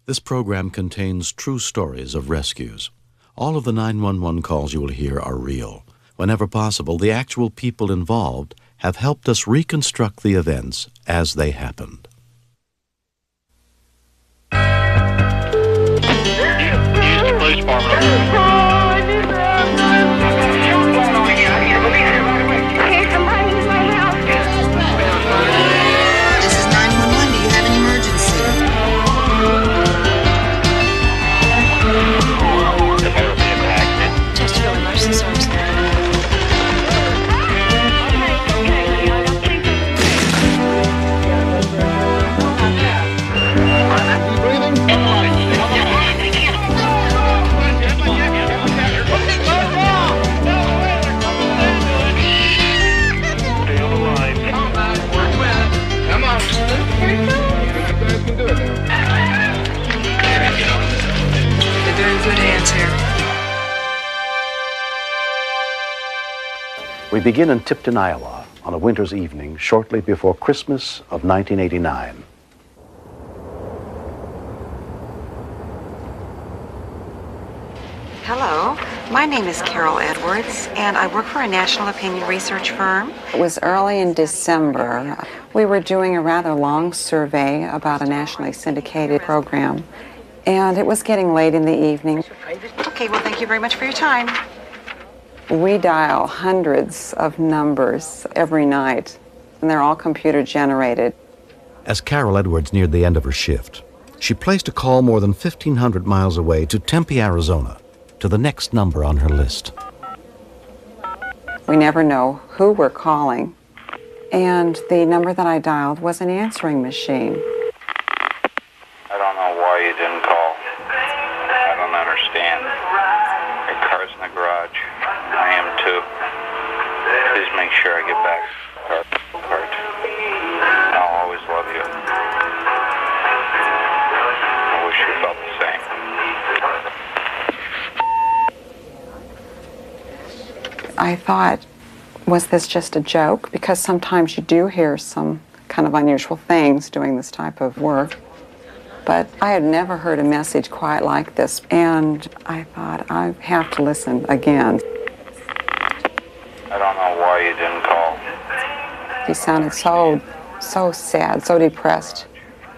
This program contains true stories of rescues. All of the 911 calls you will hear are real. Whenever possible, the actual people involved have helped us reconstruct the events as they happened. Use the police department. This is 911. Do you have an emergency? The motor vehicle accident. Chesterfield Emergency Service. We begin in Tipton, Iowa, on a winter's evening shortly before Christmas of 1989. Hello, my name is Carol Edwards, and I work for a national opinion research firm. It was early in December. We were doing a rather long survey about a nationally syndicated program, and it was getting late in the evening. Okay, well, thank you very much for your time. We dial hundreds of numbers every night, and they're all computer generated. As Carol Edwards neared the end of her shift, she placed a call more than 1,500 miles away to Tempe, Arizona, to the next number on her list. We never know who we're calling, and the number that I dialed was an answering machine. I don't know why you didn't call. I don't understand. Your car's in the garage. I am too. Please make sure I get back to the cart. I'll always love you. I wish you felt the same. I thought, was this just a joke? Because sometimes you do hear some kind of unusual things doing this type of work. But I had never heard a message quite like this, and I thought, I have to listen again. I don't know why you didn't call. He sounded so sad, so depressed.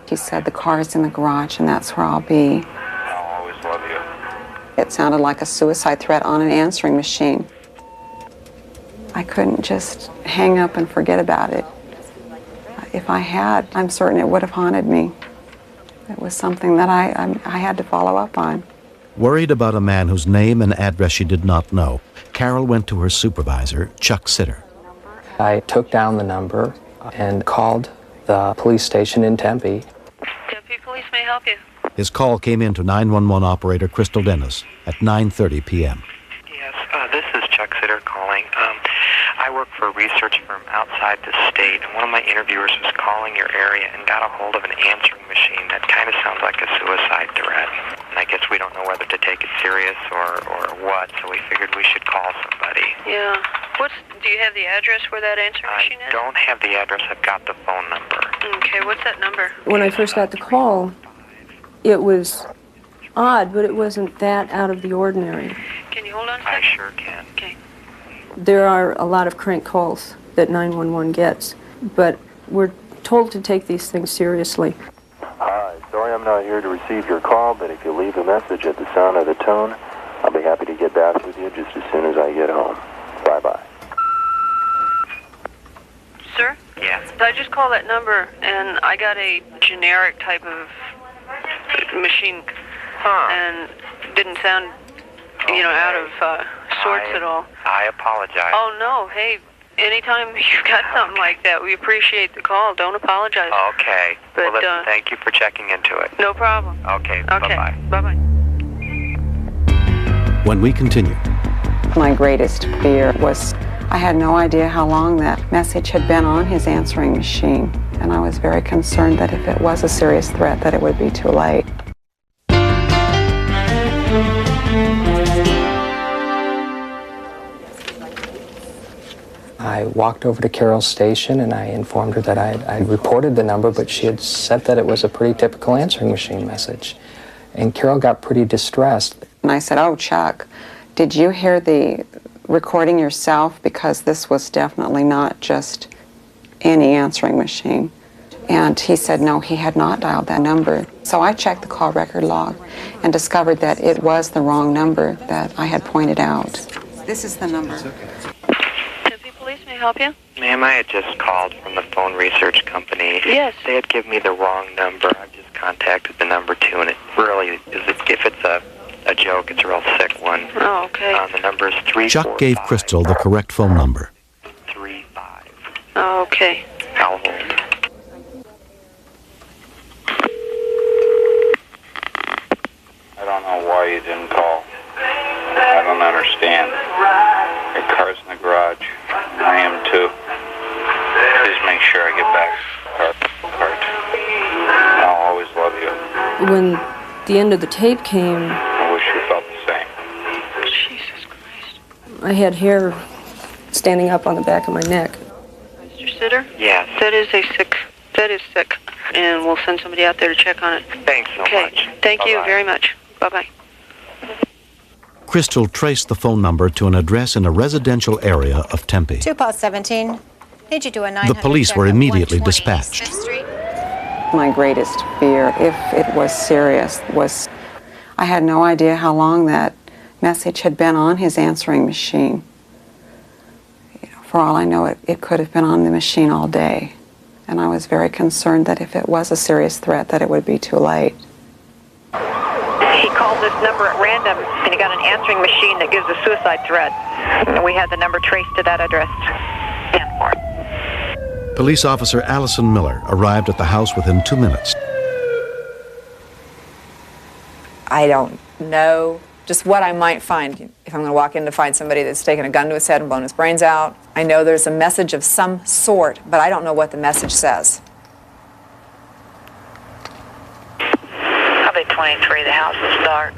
He said, the car's in the garage, and that's where I'll be. I'll always love you. It sounded like a suicide threat on an answering machine. I couldn't just hang up and forget about it. If I had, I'm certain it would have haunted me. It was something that I had to follow up on. Worried about a man whose name and address she did not know, Carol went to her supervisor, Chuck Sitter. I took down the number and called the police station in Tempe. Tempe Police may help you. His call came in to 911 operator Crystal Dennis at 9:30 p.m. Yes, this is Chuck Sitter calling. I work for a research firm outside the state, and one of my interviewers was calling your area and got a hold of an answering machine that kind of sounds like a suicide threat. And I guess we don't know whether to take it serious or what, so we figured we should call somebody. Yeah. Do you have the address where that answering machine I is? don't have the address. I've got the phone number. Okay, what's that number? When I first got the call, it was odd, but it wasn't that out of the ordinary. Can you hold on a I second? sure can. Okay. There are a lot of crank calls that 911 gets, but we're told to take these things seriously. Hi, sorry I'm not here to receive your call, but if you leave a message at the sound of the tone, I'll be happy to get back with you just as soon as I get home. Bye-bye. Sir? Yeah. I just called that number, and I got a generic type of machine, and didn't sound, out of sorts at all. I apologize. Oh, no. Hey, anytime you've got something like that, we appreciate the call. Don't apologize. Okay. But, well, listen, thank you for checking into it. No problem. Okay, Okay. bye-bye. Bye-bye. When we continue, My greatest fear was I had no idea how long that message had been on his answering machine, and I was very concerned that if it was a serious threat, that it would be too late. I walked over to Carol's station and I informed her that I'd reported the number, but she had said that it was a pretty typical answering machine message. And Carol got pretty distressed. And I said, "Oh, Chuck, did you hear the recording yourself? Because this was definitely not just any answering machine." And he said no, he had not dialed that number. So I checked the call record log and discovered that it was the wrong number that I had pointed out. This is the number. Tempe Police, may I help you? Ma'am, I had just called from the phone research company. Yes. They had given me the wrong number. I've just contacted the number 2, and it really is. If it's a joke, it's a real sick one. Oh, okay. The number is 345. Chuck gave Crystal the correct phone number. 35. Oh, okay. I'll hold. I don't know why you didn't call. I don't understand. Your car's in the garage. I am too. Please make sure I get back to the cart. I'll always love you. When the end of the tape came, I wish you felt the same. Jesus Christ. I had hair standing up on the back of my neck. Mr. Sitter? Yes. That is sick. And we'll send somebody out there to check on it. Thanks so Okay. much. Thank you Bye-bye. very much. Bye-bye. Crystal traced the phone number to an address in a residential area of Tempe. 2 past 17. Need you to a 900 The police were check at immediately 120 dispatched. Smith Street. My greatest fear, if it was serious, was I had no idea how long that message had been on his answering machine. For all I know, it could have been on the machine all day. And I was very concerned that if it was a serious threat, that it would be too late. He called this number at random, and he got an answering machine that gives a suicide threat. And we had the number traced to that address. Stand for it. Police officer Allison Miller arrived at the house within 2 minutes. I don't know just what I might find. If I'm going to walk in to find somebody that's taken a gun to his head and blown his brains out, I know there's a message of some sort, but I don't know what the message says. Probably 23. The house is dark.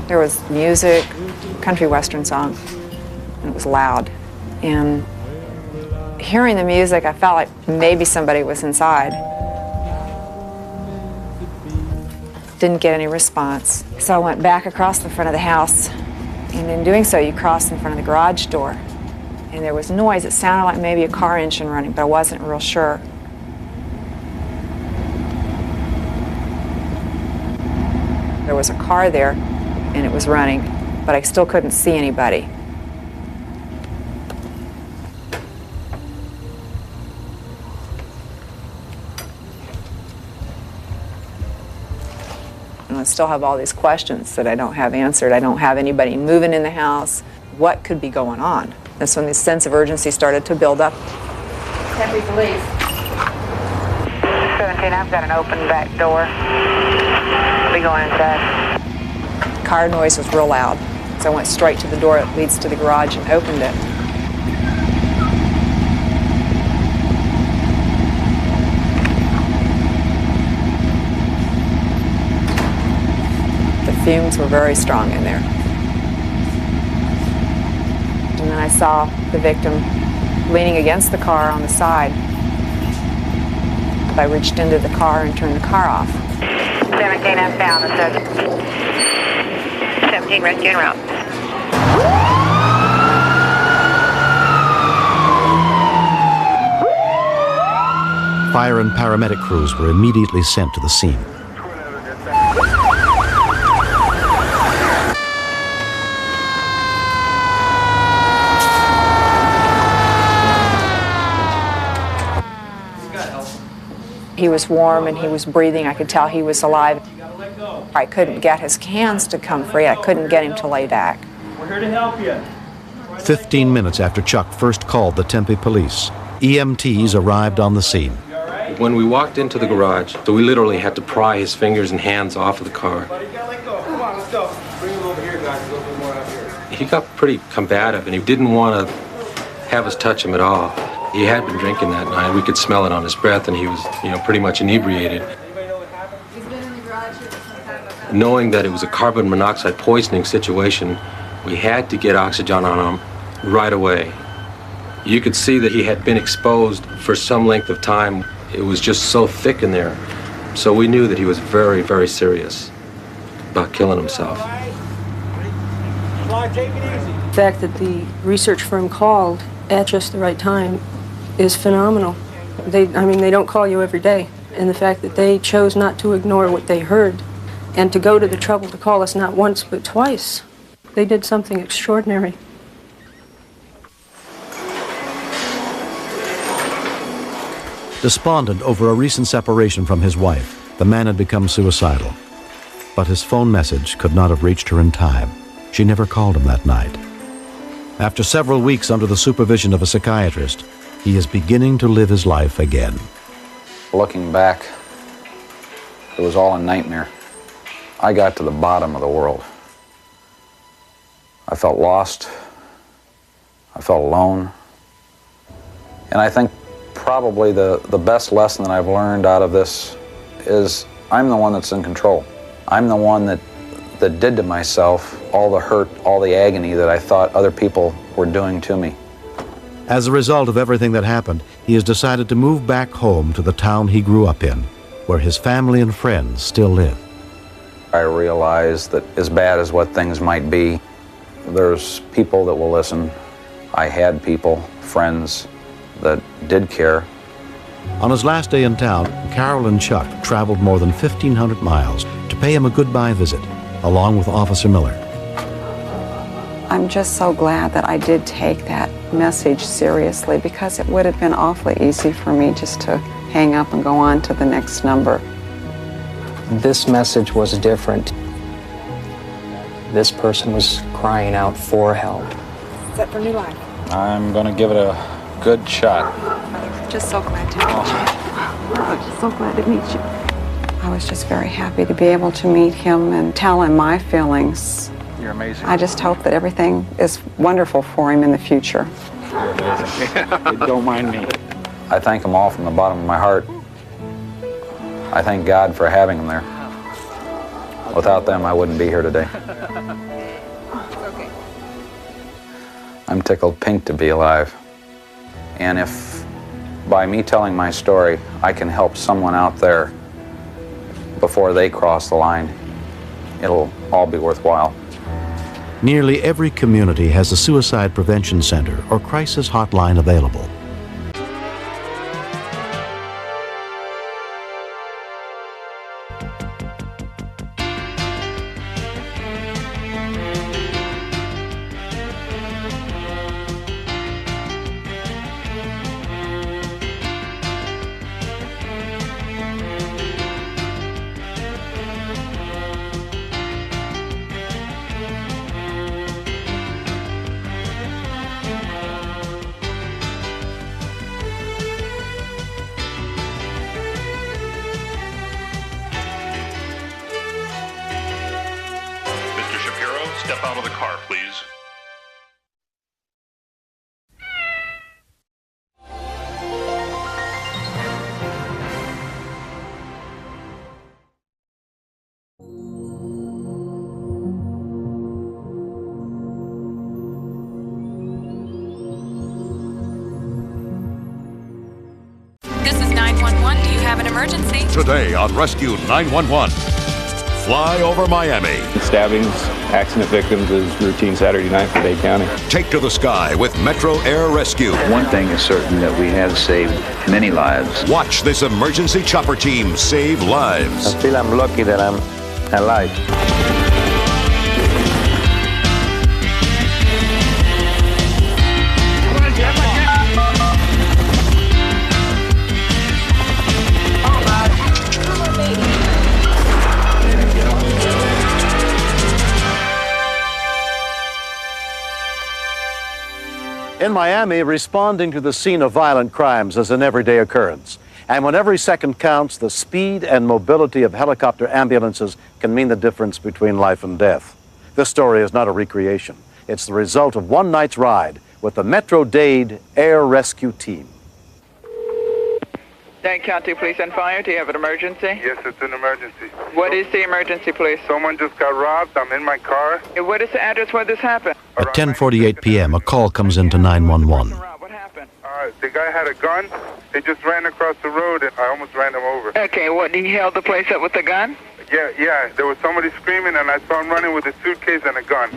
There was music, country western song, and it was loud. And hearing the music, I felt like maybe somebody was inside. Didn't get any response. So I went back across the front of the house, and in doing so, you crossed in front of the garage door. And there was noise. It sounded like maybe a car engine running, but I wasn't real sure. There was a car there, and it was running, but I still couldn't see anybody. And I still have all these questions that I don't have answered. I don't have anybody moving in the house. What could be going on? That's when this sense of urgency started to build up. Tempe Police. 17, I've got an open back door. I'll be going inside. Car noise was real loud, so I went straight to the door that leads to the garage and opened it. The fumes were very strong in there. And then I saw the victim leaning against the car on the side. I reached into the car and turned the car off. 17, I'm down. It says 17, rescue en route. Fire and paramedic crews were immediately sent to the scene. He was warm and he was breathing. I could tell he was alive. I couldn't get his hands to come free. I couldn't get him to lay back. We're here to help you. 15 minutes after Chuck first called the Tempe police, EMTs arrived on the scene. When we walked into the garage, so we literally had to pry his fingers and hands off of the car. Buddy, you gotta let go. Come on, let's go. Bring him over here, guys. A little bit more out here. He got pretty combative, and he didn't want to have us touch him at all. He had been drinking that night. We could smell it on his breath, and he was, pretty much inebriated. knowing that it was a carbon monoxide poisoning situation, we had to get oxygen on him right away. You could see that he had been exposed for some length of time. It was just so thick in there. So we knew that he was very, very serious about killing himself. The fact that the research firm called at just the right time is phenomenal. They don't call you every day. And the fact that they chose not to ignore what they heard and to go to the trouble to call us not once but twice, they did something extraordinary. Despondent over a recent separation from his wife, the man had become suicidal. But his phone message could not have reached her in time. She never called him that night. After several weeks under the supervision of a psychiatrist, he is beginning to live his life again. Looking back, it was all a nightmare. I got to the bottom of the world. I felt lost. I felt alone. And I think probably the best lesson that I've learned out of this is I'm the one that's in control. I'm the one that did to myself all the hurt, all the agony that I thought other people were doing to me. As a result of everything that happened, he has decided to move back home to the town he grew up in, where his family and friends still live. I realize that as bad as what things might be, there's people that will listen. I had people, friends, that did care. On his last day in town, Carol and Chuck traveled more than 1,500 miles to pay him a goodbye visit, along with Officer Miller. I'm just so glad that I did take that message seriously, because it would have been awfully easy for me just to hang up and go on to the next number. This message was different. This person was crying out for help. Set for new life. I'm going to give it a good shot. Just so glad to meet you. I'm just so glad to meet you. I was just very happy to be able to meet him and tell him my feelings. You're amazing. I just hope that everything is wonderful for him in the future. You're amazing. Don't mind me. I thank them all from the bottom of my heart. I thank God for having them there. Without them, I wouldn't be here today. I'm tickled pink to be alive. And if by me telling my story, I can help someone out there before they cross the line, it'll all be worthwhile. Nearly every community has a suicide prevention center or crisis hotline available. Step out of the car, please. This is 911. Do you have an emergency? Today on Rescue 911. Fly over Miami. Stabbings, accident victims is routine Saturday night for Dade County. Take to the sky with Metro Air Rescue. One thing is certain, that we have saved many lives. Watch this emergency chopper team save lives. I feel I'm lucky that I'm alive. In Miami, responding to the scene of violent crimes is an everyday occurrence. And when every second counts, the speed and mobility of helicopter ambulances can mean the difference between life and death. This story is not a recreation. It's the result of one night's ride with the Metro Dade Air Rescue Team. Dane County Police and Fire, do you have an emergency? Yes, it's an emergency. What is the emergency, please? Someone just got robbed. I'm in my car. What is the address where this happened? At 10:48 p.m., a call comes into 911. The guy had a gun. They just ran across the road, and I almost ran him over. Okay, what, he held the place up with a gun? Yeah. There was somebody screaming, and I saw him running with a suitcase and a gun.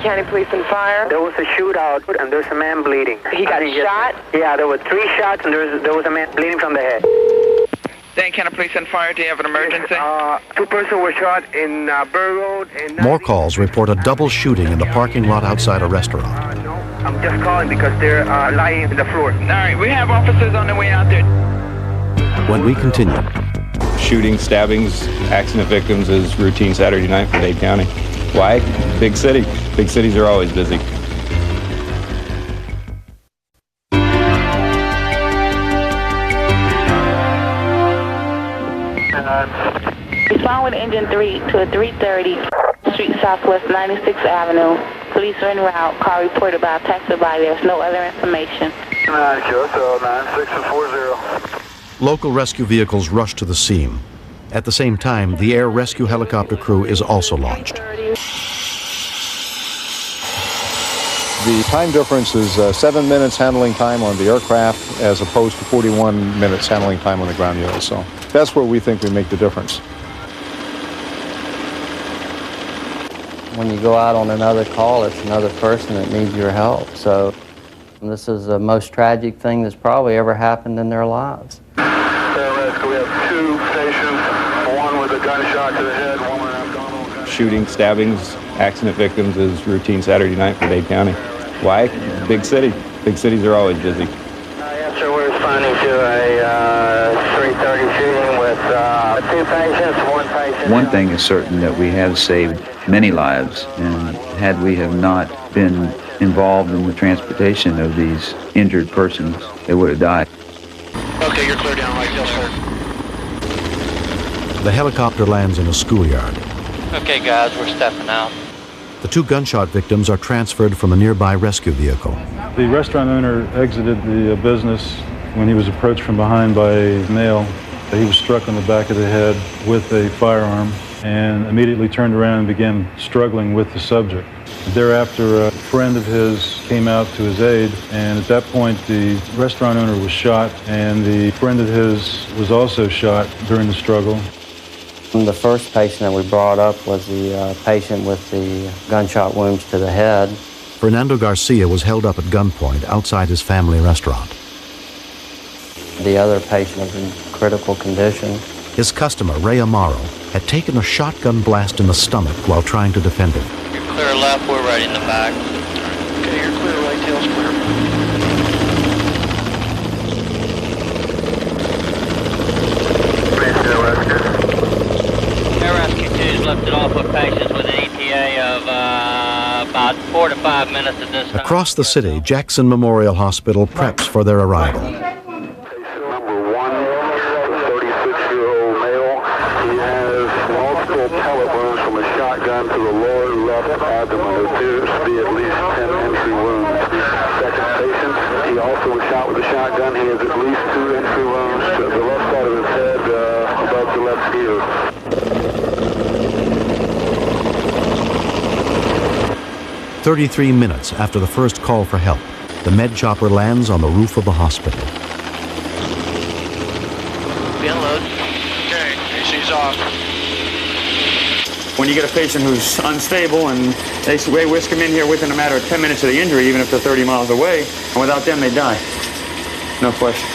County Police and Fire. There was a shootout, and there's a man bleeding. He got shot? Yeah, there were 3 shots, and there was a man bleeding from the head. Dane County Police and Fire, do you have an emergency? 2 persons were shot in Burr Road. And More calls report a double shooting in the parking lot outside a restaurant. I'm just calling because they're lying on the floor. All right, we have officers on the way out there. When we continue. Shooting, stabbings, accident victims is routine Saturday night for Dade County. Why? Big city. Big cities are always busy. Respond with engine 3 to a 330 Street Southwest 96th Avenue. Police are en route. Call reported by a passerby. There's no other information. 9640. Local rescue vehicles rush to the scene. At the same time, the air rescue helicopter crew is also launched. The time difference is 7 minutes handling time on the aircraft as opposed to 41 minutes handling time on the ground unit. So that's where we think we make the difference. When you go out on another call, it's another person that needs your help. So this is the most tragic thing that's probably ever happened in their lives. We have 2 stations, one with a gunshot to the head, one with an abdominal. Shooting, stabbings, accident victims is routine Saturday night for Dade County. Why? Big city. Big cities are always busy. Yes, sir, we're responding to a 330 shooting with 2 patients, 1 patient. One thing is certain, that we have saved many lives, and had we have not been involved in the transportation of these injured persons, they would have died. Okay, you're clear down right, yes, sir. The helicopter lands in a schoolyard. Okay, guys, we're stepping out. The 2 gunshot victims are transferred from a nearby rescue vehicle. The restaurant owner exited the business when he was approached from behind by a male. He was struck on the back of the head with a firearm and immediately turned around and began struggling with the subject. Thereafter, a friend of his came out to his aid, and at that point the restaurant owner was shot, and the friend of his was also shot during the struggle. The first patient that we brought up was the patient with the gunshot wounds to the head. Fernando Garcia was held up at gunpoint outside his family restaurant. The other patient is in critical condition. His customer, Ray Amaro, had taken a shotgun blast in the stomach while trying to defend him. You're clear left, we're right in the back. Okay, you're clear right, tail's clear. Air Rescue 2's lifted off with patients with an ETA of about 4 to 5 minutes at this time. Across the city, Jackson Memorial Hospital preps for their arrival. Number 1, a 36-year-old male. He has multiple pellet wounds from a shotgun to the lower left abdomen. There appears to be at least 10 entry wounds. Second patient, he also was shot with a shotgun. He has at least 2 entry wounds to the left side of his head, above the left ear. 33 minutes after the first call for help, the med chopper lands on the roof of the hospital. Be unload. Okay, AC's off. When you get a patient who's unstable and they whisk them in here within a matter of 10 minutes of the injury, even if they're 30 miles away, and without them they die. No question.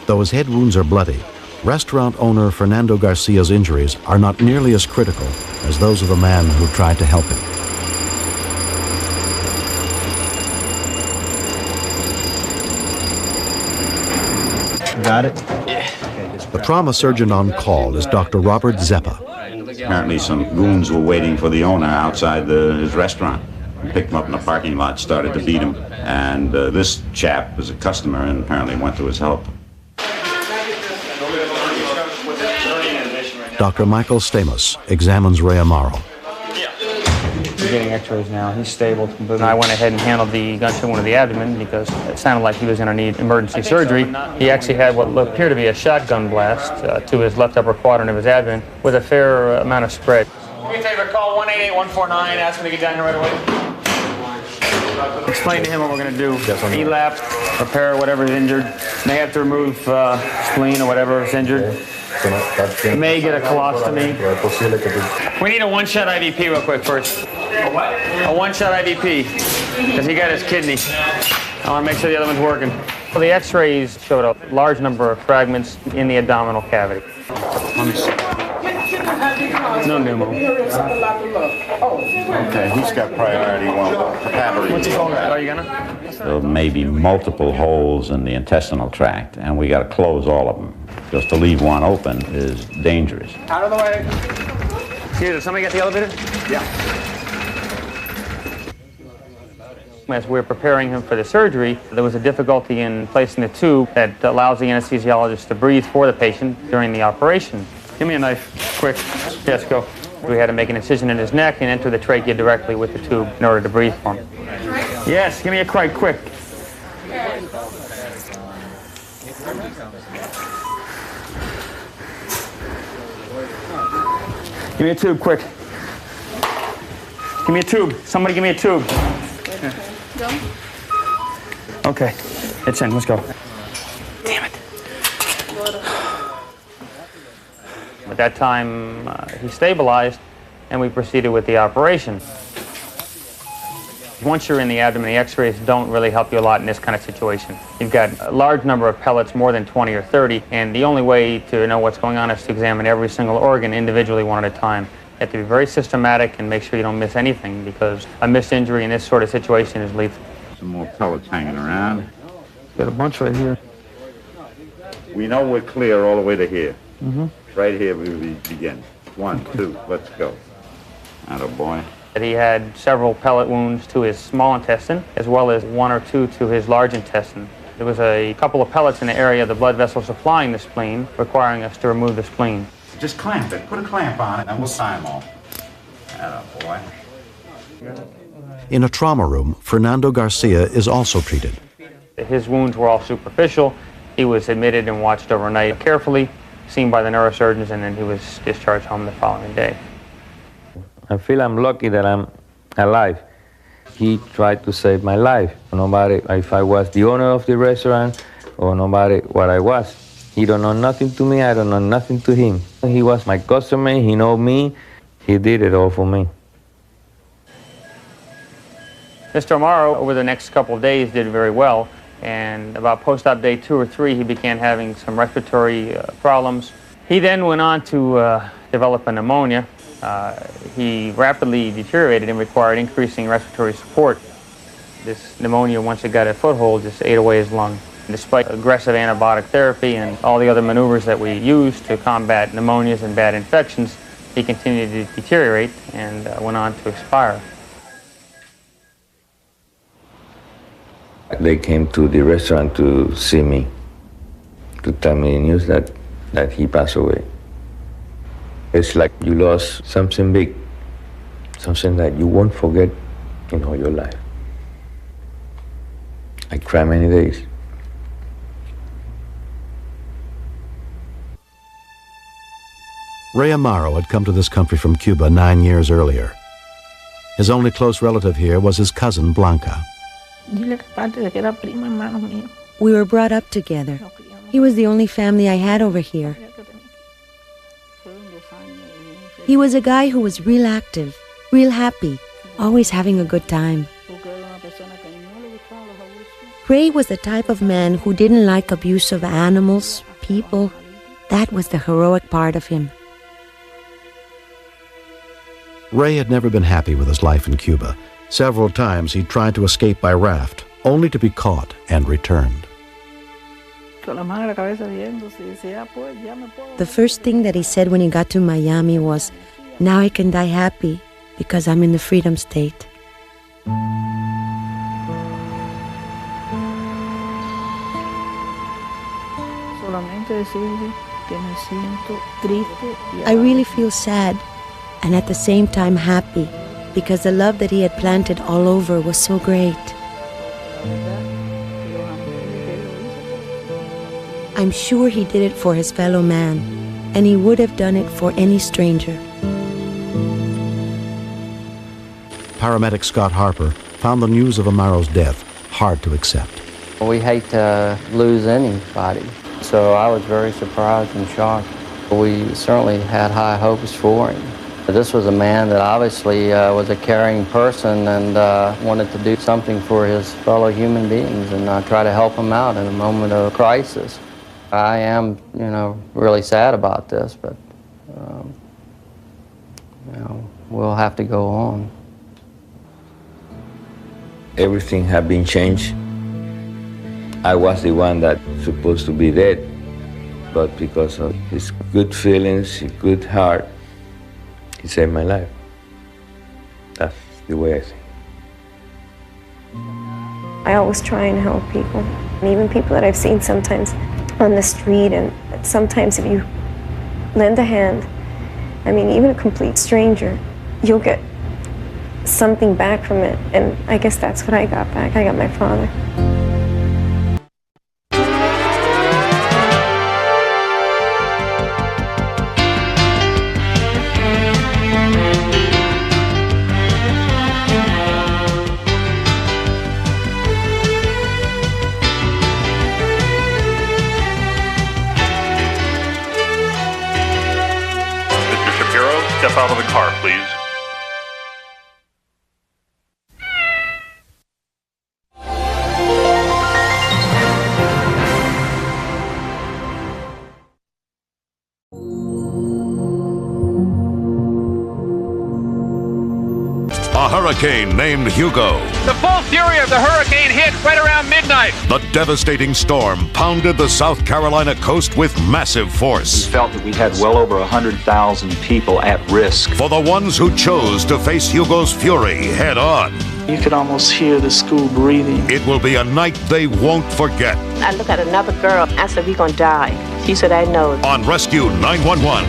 Though his head wounds are bloody, restaurant owner Fernando Garcia's injuries are not nearly as critical as those of the man who tried to help him. Got it? Yeah. The trauma surgeon on call is Dr. Robert Zeppa. Apparently some goons were waiting for the owner outside his restaurant. Picked him up in the parking lot, started to beat him, and this chap was a customer and apparently went to his help. Dr. Michael Stamos examines Ray Amaro. We're getting x-rays now. He's stable. But I went ahead and handled the gunshot wound of the abdomen because it sounded like he was going to need emergency surgery. He actually had what appeared to be a shotgun blast to his left upper quadrant of his abdomen with a fair amount of spread. Do me a favor, call 188-149, ask him to get down here right away. Explain to him what we're going to do. Elapse, repair whatever's injured. May have to remove spleen or whatever is injured. May get a colostomy. We need a one-shot IVP real quick first. A one-shot IVP, because he got his kidney. I want to make sure the other one's working. Well, the x-rays showed a large number of fragments in the abdominal cavity. Let me see. No pneumo. Okay, he's got priority one. What's he calling? Are you gonna? There may be multiple holes in the intestinal tract, and we got to close all of them. Just to leave one open is dangerous. Out of the way. Here, did somebody get the elevator? Yeah. As we were preparing him for the surgery, there was a difficulty in placing the tube that allows the anesthesiologist to breathe for the patient during the operation. Give me a knife, quick. Yes, go. We had to make an incision in his neck and enter the trachea directly with the tube in order to breathe for him. Yes, give me a crack, quick. Give me a tube, quick. Give me a tube. Somebody give me a tube. Okay, it's in. Let's go. Damn it. At that time, he stabilized, and we proceeded with the operation. Once you're in the abdomen, the x-rays don't really help you a lot in this kind of situation. You've got a large number of pellets, more than 20 or 30, and the only way to know what's going on is to examine every single organ individually one at a time. You have to be very systematic and make sure you don't miss anything, because a missed injury in this sort of situation is lethal. Some more pellets hanging around. Got a bunch right here. We know we're clear all the way to here. Mm-hmm. Right here we begin. 1, 2, let's go. Atta boy. He had several pellet wounds to his small intestine, as well as 1 or 2 to his large intestine. There was a couple of pellets in the area of the blood vessel supplying the spleen, requiring us to remove the spleen. Just clamp it. Put a clamp on it, and we'll tie them off. Atta boy. In a trauma room, Fernando Garcia is also treated. His wounds were all superficial. He was admitted and watched overnight carefully, seen by the neurosurgeons, and then he was discharged home the following day. I feel I'm lucky that I'm alive. He tried to save my life. No matter if I was the owner of the restaurant or no matter what I was. He don't know nothing to me, I don't know nothing to him. He was my customer, he know me, he did it all for me. Mr. Amaro, over the next couple of days, did very well. And about post-op day 2 or 3, he began having some respiratory problems. He then went on to develop a pneumonia. He rapidly deteriorated and required increasing respiratory support. This pneumonia, once it got a foothold, just ate away his lung. Despite aggressive antibiotic therapy and all the other maneuvers that we use to combat pneumonias and bad infections, he continued to deteriorate and went on to expire. They came to the restaurant to see me, to tell me the news that he passed away. It's like you lost something big, something that you won't forget in all your life. I cried many days. Ray Amaro had come to this country from Cuba 9 years earlier. His only close relative here was his cousin Blanca. We were brought up together. He was the only family I had over here. He was a guy who was real active, real happy, always having a good time. Ray was the type of man who didn't like abuse of animals, people. That was the heroic part of him. Ray had never been happy with his life in Cuba. Several times he tried to escape by raft, only to be caught and returned. The first thing that he said when he got to Miami was, "Now I can die happy because I'm in the freedom state." I really feel sad and at the same time happy because the love that he had planted all over was so great. I'm sure he did it for his fellow man, and he would have done it for any stranger. Paramedic Scott Harper found the news of Amaro's death hard to accept. We hate to lose anybody, so I was very surprised and shocked. We certainly had high hopes for him. This was a man that obviously was a caring person and wanted to do something for his fellow human beings and try to help them out in a moment of crisis. I am, really sad about this, but, we'll have to go on. Everything had been changed. I was the one that was supposed to be dead, but because of his good feelings, his good heart, he saved my life. That's the way I see it. I always try and help people, and even people that I've seen sometimes on the street, and sometimes if you lend a hand, even a complete stranger, you'll get something back from it, and I guess that's what I got back. I got my father. Step out of the car, please. A hurricane named Hugo. The full fury of the hurricane hit right around midnight. The devastating storm pounded the South Carolina coast with massive force. We felt that we had well over 100,000 people at risk. For the ones who chose to face Hugo's fury head on. You could almost hear the school breathing. It will be a night they won't forget. I looked at another girl. I said, "We're gonna die." She said, "I know." On Rescue 911.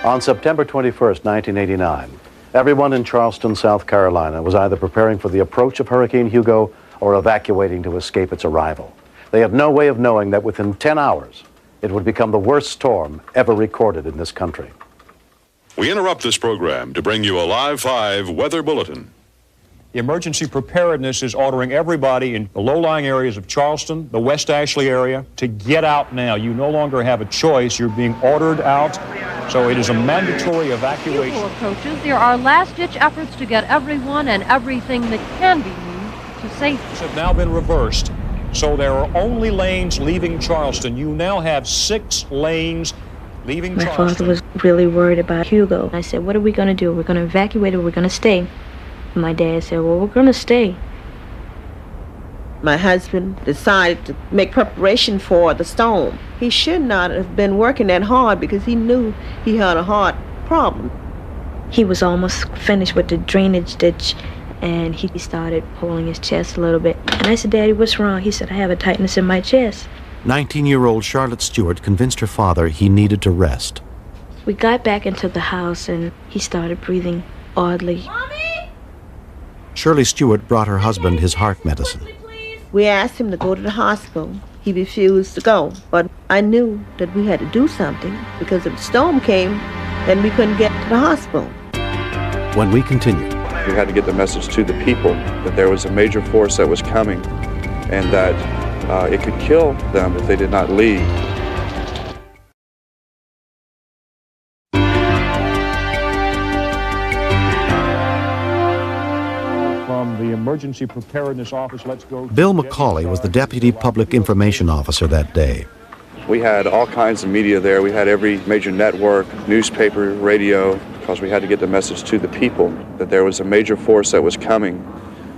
On September 21st, 1989, everyone in Charleston, South Carolina was either preparing for the approach of Hurricane Hugo or evacuating to escape its arrival. They had no way of knowing that within 10 hours, it would become the worst storm ever recorded in this country. We interrupt this program to bring you a Live 5 weather bulletin. Emergency preparedness is ordering everybody in the low-lying areas of Charleston, the West Ashley area, to get out now. You no longer have a choice. You're being ordered out. So it is a mandatory evacuation. Hugo approaches. There are last-ditch efforts to get everyone and everything that can be moved to safety. Have now been reversed. So there are only lanes leaving Charleston. You now have 6 lanes leaving Charleston. My father was really worried about Hugo. I said, "What are we going to do? We're going to evacuate or we're going to stay?" My dad said, "Well, we're going to stay." My husband decided to make preparation for the storm. He should not have been working that hard because he knew he had a heart problem. He was almost finished with the drainage ditch, and he started pulling his chest a little bit. And I said, "Daddy, what's wrong?" He said, "I have a tightness in my chest." 19-year-old Charlotte Stewart convinced her father he needed to rest. We got back into the house, and he started breathing oddly. Shirley Stewart brought her husband his heart medicine. We asked him to go to the hospital. He refused to go, but I knew that we had to do something because if the storm came, then we couldn't get to the hospital. When we continued, we had to get the message to the people that there was a major force that was coming and that it could kill them if they did not leave. The Emergency Preparedness Office, let's go. Bill McCauley was the Deputy Public Information Officer that day. We had all kinds of media there. We had every major network, newspaper, radio, because we had to get the message to the people that there was a major force that was coming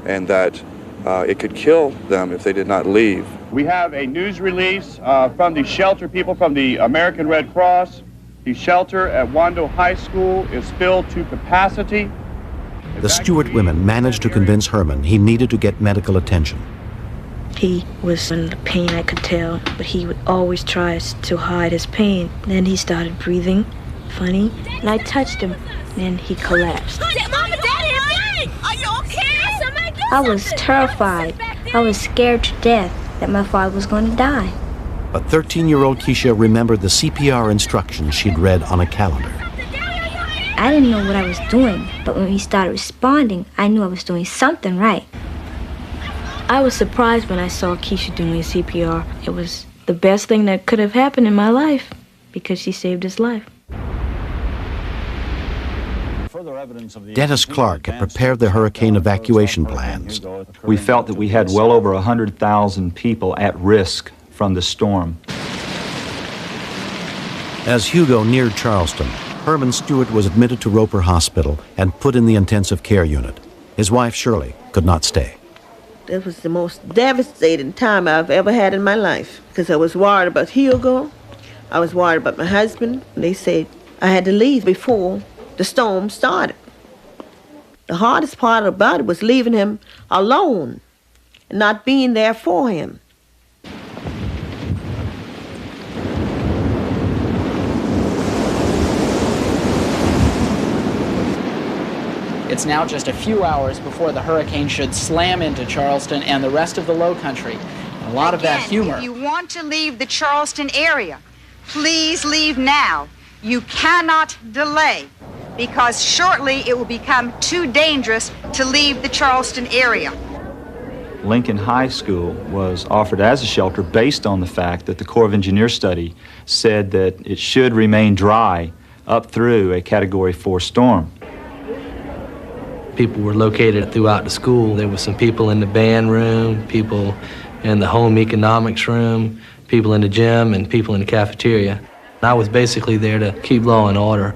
and that it could kill them if they did not leave. We have a news release from the shelter people from the American Red Cross. The shelter at Wando High School is filled to capacity. The Stewart women managed to convince Herman he needed to get medical attention. He was in pain, I could tell, but he would always try to hide his pain. Then he started breathing funny, and I touched him, and he collapsed. Mama, Daddy, are you okay? I was terrified. I was scared to death that my father was going to die. But 13-year-old Keisha remembered the CPR instructions she'd read on a calendar. I didn't know what I was doing, but when he started responding, I knew I was doing something right. I was surprised when I saw Keisha doing CPR. It was the best thing that could have happened in my life because she saved his life. Dennis Clark had prepared the hurricane evacuation plans. We felt that we had well over 100,000 people at risk from the storm. As Hugo neared Charleston, Herman Stewart was admitted to Roper Hospital and put in the intensive care unit. His wife, Shirley, could not stay. It was the most devastating time I've ever had in my life because I was worried about Hugo. I was worried about my husband. They said I had to leave before the storm started. The hardest part about it was leaving him alone and not being there for him. It's now just a few hours before the hurricane should slam into Charleston and the rest of the Low Country. And a lot of that humor. If you want to leave the Charleston area, please leave now. You cannot delay, because shortly it will become too dangerous to leave the Charleston area. Lincoln High School was offered as a shelter based on the fact that the Corps of Engineers study said that it should remain dry up through a Category 4 storm. People were located throughout the school. There were some people in the band room, people in the home economics room, people in the gym, and people in the cafeteria. I was basically there to keep law and order.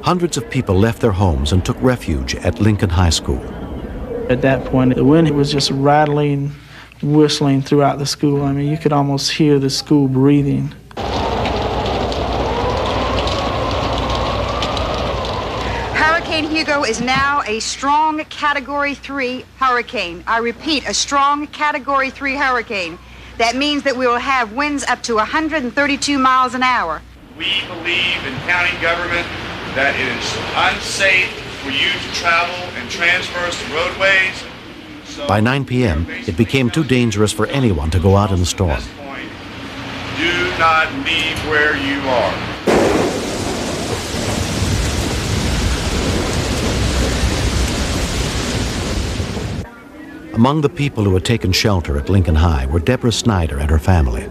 Hundreds of people left their homes and took refuge at Lincoln High School. At that point, the wind was just rattling, whistling throughout the school. I mean, you could almost hear the school breathing. Hurricane Hugo is now a strong Category 3 hurricane. I repeat, a strong Category 3 hurricane. That means that we will have winds up to 132 miles an hour. We believe in county government that it is unsafe for you to travel and traverse the roadways. So By 9 p.m., it became too dangerous for anyone to go out in the storm. do not leave where you are. Among the people who had taken shelter at Lincoln High were Deborah Snyder and her family.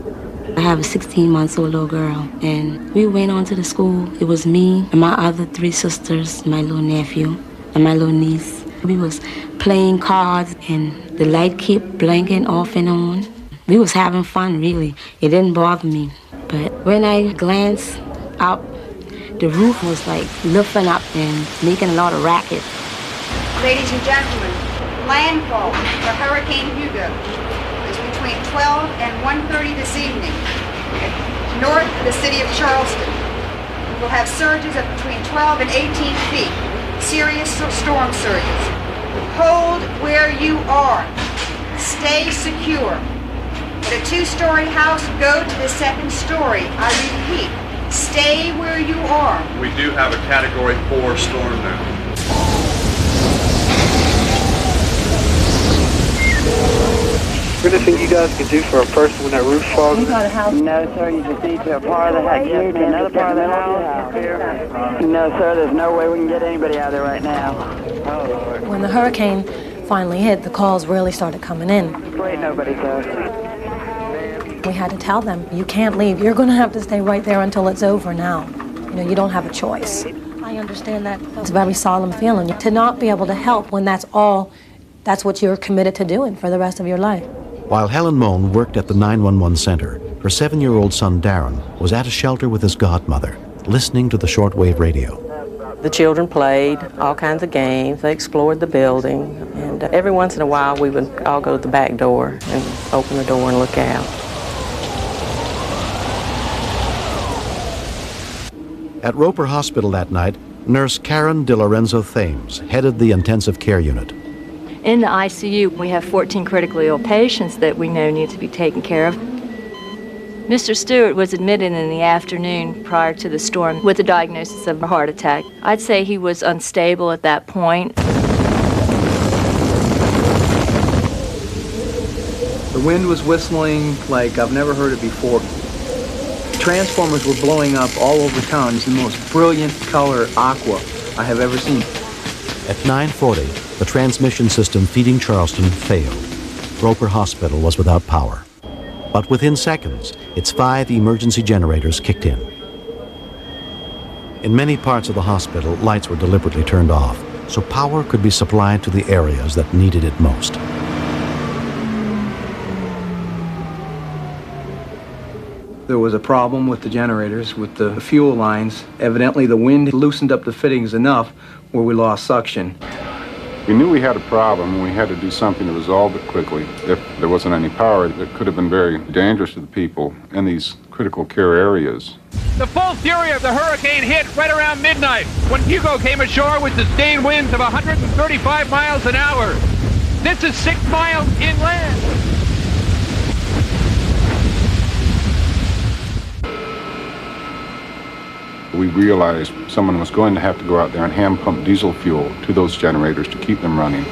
I have a 16-month-old little girl, and we went on to the school. It was me and my other 3 sisters, my little nephew, and my little niece. We was playing cards, and the light kept blinking off and on. We was having fun, really. It didn't bother me. But when I glanced out, the roof was like lifting up and making a lot of racket. Ladies and gentlemen, landfall for Hurricane Hugo is between 12 and 1:30 this evening, north of the city of Charleston. We'll have surges of between 12 and 18 feet, serious storm surges. Hold where you are. Stay secure. At a 2-story house, go to the 2nd story. I repeat, stay where you are. We do have a Category 4 storm now. Anything you guys could do for a person when that roof falls? You got a house? No, sir. You just need to a part of the house. You need to another part of the house. No, sir. There's no way we can get anybody out there right now. Oh, Lord. When the hurricane finally hit, the calls really started coming in. Ain't nobody, sir. We had to tell them, you can't leave. You're going to have to stay right there until it's over now. You know, you don't have a choice. I understand that. It's a very solemn feeling to not be able to help when that's what you're committed to doing for the rest of your life. While Helen Moan worked at the 911 center, her 7-year-old son Darren was at a shelter with his godmother, listening to the shortwave radio. The children played all kinds of games. They explored the building. And every once in a while, we would all go to the back door and open the door and look out. At Roper Hospital that night, nurse Karen DiLorenzo Thames headed the intensive care unit. In the ICU, we have 14 critically ill patients that we know need to be taken care of. Mr. Stewart was admitted in the afternoon prior to the storm with a diagnosis of a heart attack. I'd say he was unstable at that point. The wind was whistling like I've never heard it before. Transformers were blowing up all over town. It's the most brilliant color aqua I have ever seen. At 9:40, the transmission system feeding Charleston failed. Roper Hospital was without power. But within seconds, its 5 emergency generators kicked in. In many parts of the hospital, lights were deliberately turned off, so power could be supplied to the areas that needed it most. There was a problem with the generators, with the fuel lines. Evidently, the wind loosened up the fittings enough where we lost suction. We knew we had a problem and we had to do something to resolve it quickly. If there wasn't any power, it could have been very dangerous to the people in these critical care areas. The full fury of the hurricane hit right around midnight when Hugo came ashore with sustained winds of 135 miles an hour. This is 6 miles inland. We realized someone was going to have to go out there and hand pump diesel fuel to those generators to keep them running.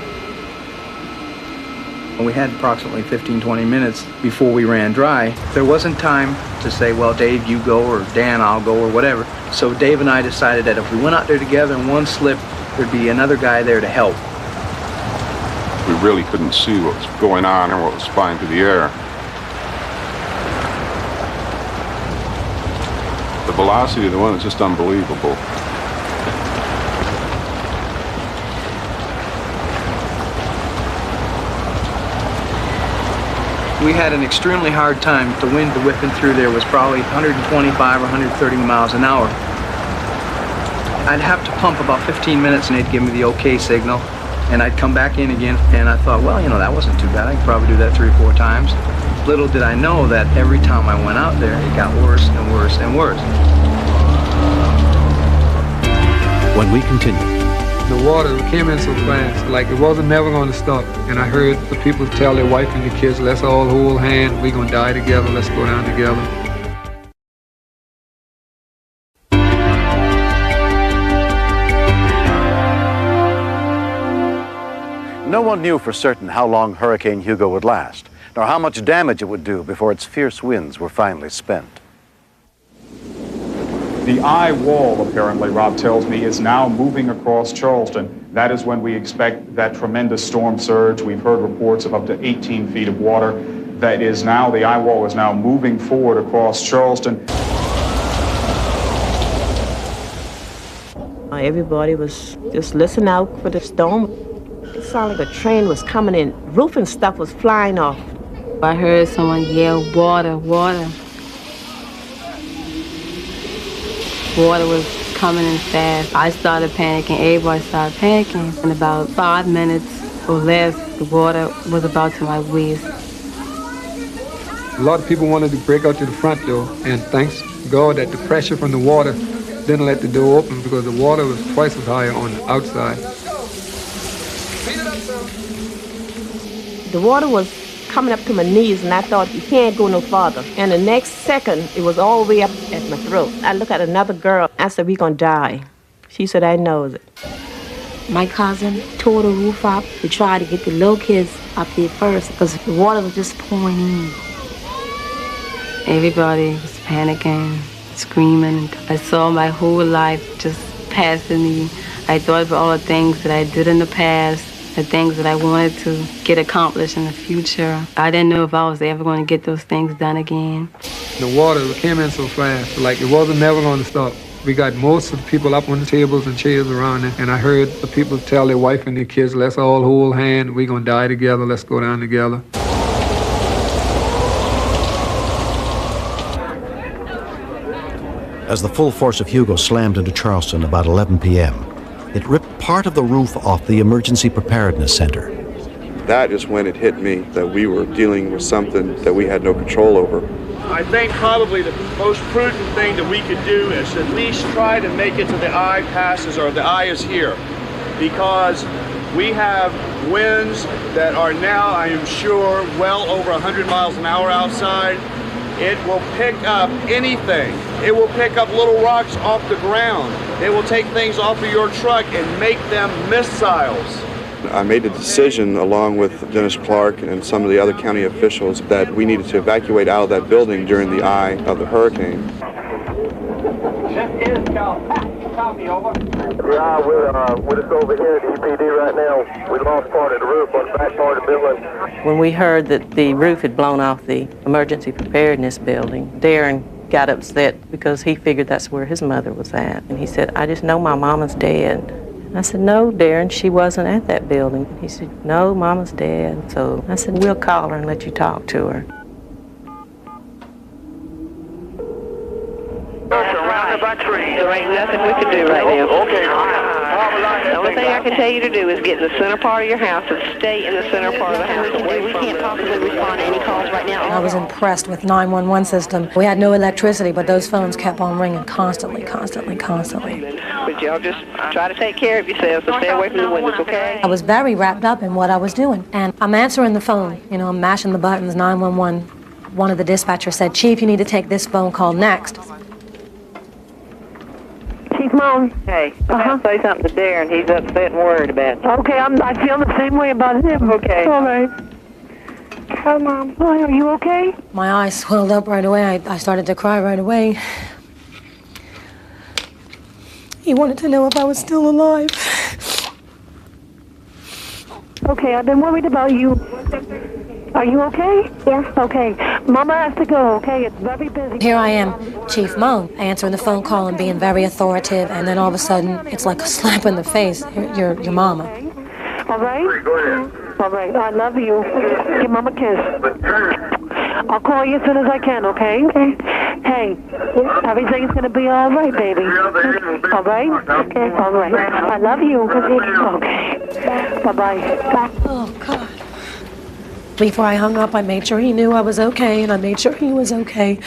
We had approximately 15-20 minutes before we ran dry. There wasn't time to say, well, Dave, you go, or Dan, I'll go, or whatever. So Dave and I decided that if we went out there together and one slipped, there'd be another guy there to help. We really couldn't see what was going on or what was flying through the air. The velocity of the wind was just unbelievable. We had an extremely hard time. The wind whipping through there was probably 125 or 130 miles an hour. I'd have to pump about 15 minutes and they'd give me the okay signal. And I'd come back in again, and I thought, well, you know, that wasn't too bad. I could probably do that 3 or 4 times. Little did I know that every time I went out there, it got worse and worse and worse. When we continue. The water came in so fast, like it wasn't never going to stop. And I heard the people tell their wife and the kids, let's all hold hands, we're going to die together, let's go down together. No one knew for certain how long Hurricane Hugo would last, nor how much damage it would do before its fierce winds were finally spent. The eye wall, apparently, Rob tells me, is now moving across Charleston. That is when we expect that tremendous storm surge. We've heard reports of up to 18 feet of water. That is now, the eye wall is now moving forward across Charleston. Everybody was just listening out for the storm. It sounded like a train was coming in. Roof and stuff was flying off. I heard someone yell, water, water. Water was coming in fast. I started panicking, everybody started panicking. In about 5 minutes or less, the water was about to my waist. A lot of people wanted to break out to the front door, and thanks God that the pressure from the water didn't let the door open because the water was twice as high on the outside. The water was coming up to my knees, and I thought, you can't go no farther. And the next second, it was all the way up at my throat. I looked at another girl. I said, we're going to die. She said, I know it. My cousin tore the roof up to try to get the little kids up there first because the water was just pouring in. Everybody was panicking, screaming. I saw my whole life just passing me. I thought about all the things that I did in the past, the things that I wanted to get accomplished in the future. I didn't know if I was ever going to get those things done again. The water came in so fast, like it wasn't never going to stop. We got most of the people up on the tables and chairs around it, and I heard the people tell their wife and their kids, let's all hold hands, we're going to die together, let's go down together. As the full force of Hugo slammed into Charleston about 11 p.m., it ripped part of the roof off the Emergency Preparedness Center. That is when it hit me that we were dealing with something that we had no control over. I think probably the most prudent thing that we could do is at least try to make it to the eye passes, or the eye is here, because we have winds that are now, I am sure, well over 100 miles an hour outside. It will pick up anything. It will pick up little rocks off the ground. It will take things off of your truck and make them missiles. I made a decision along with Dennis Clark and some of the other county officials that we needed to evacuate out of that building during the eye of the hurricane. This is copy, over. Yeah, we're just over here at EPD right now. We lost part of the roof on the back part of the building. When we heard that the roof had blown off the emergency preparedness building, Darren got upset because he figured that's where his mother was at. And he said, I just know my mama's dead. I said, no, Darren, she wasn't at that building. He said, no, Mama's dead. So I said, we'll call her and let you talk to her. Surrounded by trees. There ain't nothing we can do right now. Okay. The only thing I can tell you to do is get in the center part of your house and stay in the center part of the house. We can't possibly respond to any calls right now. I was impressed with 911 system. We had no electricity, but those phones kept on ringing constantly. But y'all just try to take care of yourselves, so stay away from the windows, okay? I was very wrapped up in what I was doing, and I'm answering the phone. You know, I'm mashing the buttons, 911. One of the dispatchers said, Chief, you need to take this phone call next. Chief Mom. Hey, I have to say something to Darren. He's upset and worried about you. Okay, I feel the same way about him. Okay. All right. Hi, Mom. Hi, are you okay? My eyes swelled up right away. I started to cry right away. He wanted to know if I was still alive. Okay, I've been worried about you. Are you okay? Yeah. Okay. Mama has to go, okay? It's very busy. Here I am, Chief Moan, answering the phone call and being very authoritative, and then all of a sudden, it's like a slap in the face. Your mama. All right? Go ahead. All right. I love you. Give Mama a kiss. I'll call you as soon as I can, okay? Hey, everything's going to be all right, baby. All right? Okay. All right. I love you. Okay. Bye-bye. Oh, God. Before I hung up, I made sure he knew I was okay, and I made sure he was okay.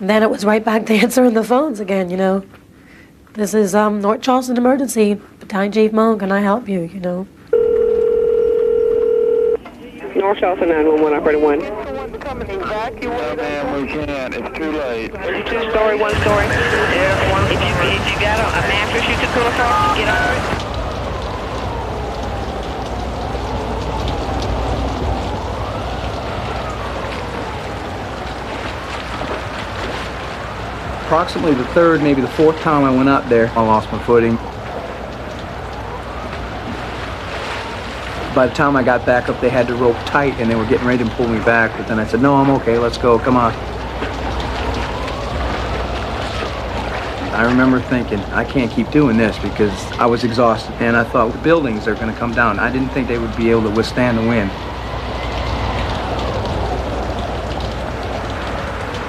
And then it was right back to answering the phones again, you know. This is North Charleston Emergency. Battalion Chief Moan, can I help you, you know? North Charleston 911, operator 1. No, ma'am, we can't. It's too late. Two-story, one-story. Yeah. If you got a mattress you could pull across, get on it. Approximately the third, maybe the fourth time I went up there, I lost my footing. By the time I got back up, they had the rope tight and they were getting ready to pull me back, but then I said, no, I'm okay, let's go, come on. I remember thinking, I can't keep doing this because I was exhausted, and I thought the buildings are going to come down. I didn't think they would be able to withstand the wind.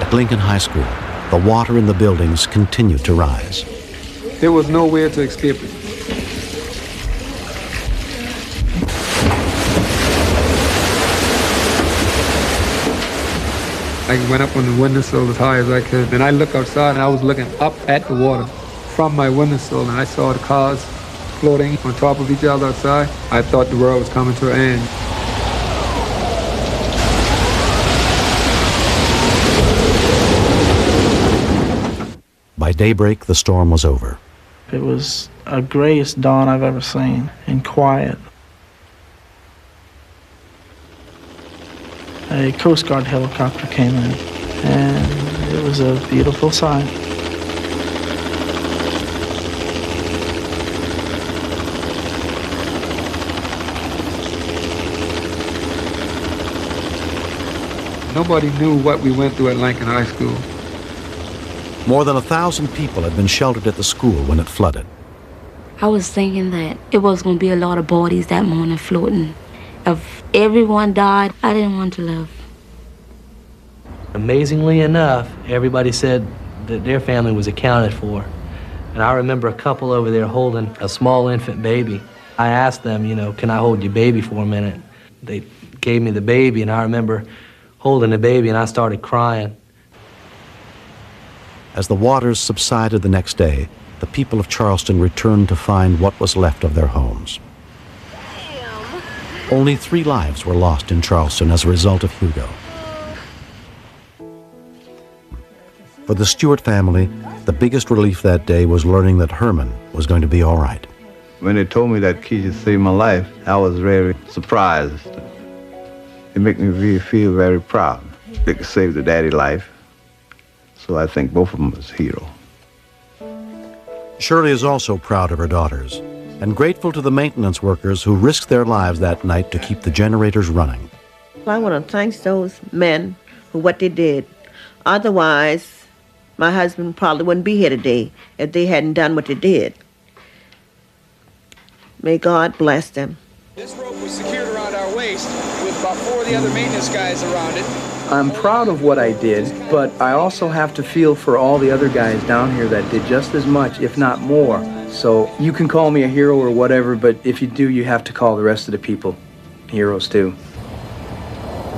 At Lincoln High School, the water in the buildings continued to rise. There was nowhere to escape it. I went up on the windowsill as high as I could, and I looked outside and I was looking up at the water from my windowsill, and I saw the cars floating on top of each other outside. I thought the world was coming to an end. By daybreak, the storm was over. It was a grayest dawn I've ever seen, and quiet. A Coast Guard helicopter came in, and it was a beautiful sight. Nobody knew what we went through at Lincoln High School. More than 1,000 people had been sheltered at the school when it flooded. I was thinking that it was going to be a lot of bodies that morning floating. If everyone died, I didn't want to live. Amazingly enough, everybody said that their family was accounted for. And I remember a couple over there holding a small infant baby. I asked them, you know, can I hold your baby for a minute? They gave me the baby, and I remember holding the baby, and I started crying. As the waters subsided the next day, the people of Charleston returned to find what was left of their homes. Only 3 lives were lost in Charleston as a result of Hugo. For the Stewart family, the biggest relief that day was learning that Herman was going to be all right. When they told me that Keisha saved my life, I was very surprised. It made me really feel very proud. They could save the daddy life, so I think both of them was heroes. Shirley is also proud of her daughters and grateful to the maintenance workers who risked their lives that night to keep the generators running. I want to thank those men for what they did. Otherwise, my husband probably wouldn't be here today if they hadn't done what they did. May God bless them. This rope was secured around our waist with about 4 of the other maintenance guys around it. I'm proud of what I did, but I also have to feel for all the other guys down here that did just as much, if not more. So you can call me a hero or whatever, but if you do, you have to call the rest of the people heroes too.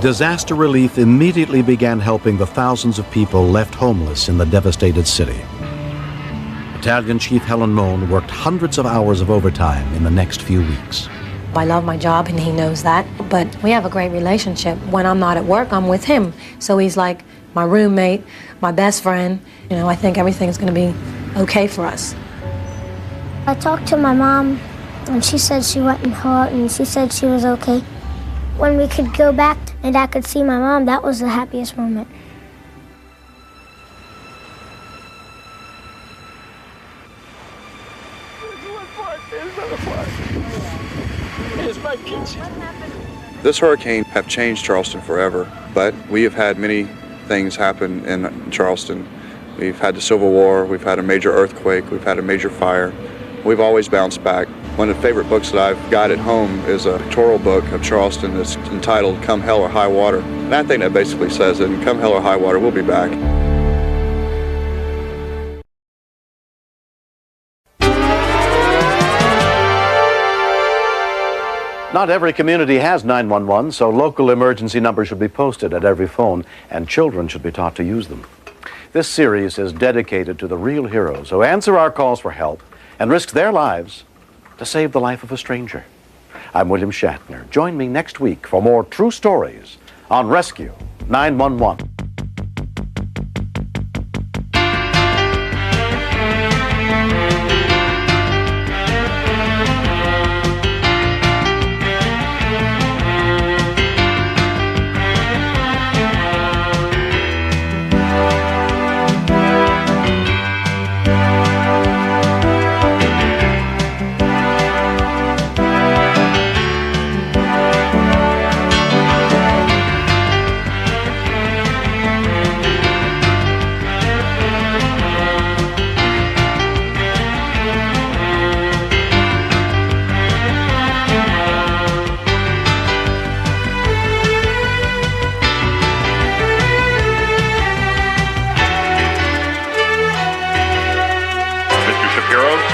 Disaster relief immediately began helping the thousands of people left homeless in the devastated city. Battalion Chief Helen Mohn worked hundreds of hours of overtime in the next few weeks. I love my job and he knows that, but we have a great relationship. When I'm not at work, I'm with him. So he's like my roommate, my best friend. You know, I think everything's going to be okay for us. I talked to my mom and she said she wasn't hurt and she said she was okay. When we could go back and I could see my mom, that was the happiest moment. This hurricane have changed Charleston forever, but we have had many things happen in Charleston. We've had the Civil War, we've had a major earthquake, we've had a major fire. We've always bounced back. One of the favorite books that I've got at home is a pictorial book of Charleston that's entitled Come Hell or High Water. And I think that basically says that in Come Hell or High Water, we'll be back. Not every community has 911, so local emergency numbers should be posted at every phone, and children should be taught to use them. This series is dedicated to the real heroes who answer our calls for help and risk their lives to save the life of a stranger. I'm William Shatner. Join me next week for more true stories on Rescue 911.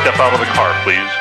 Step out of the car, please.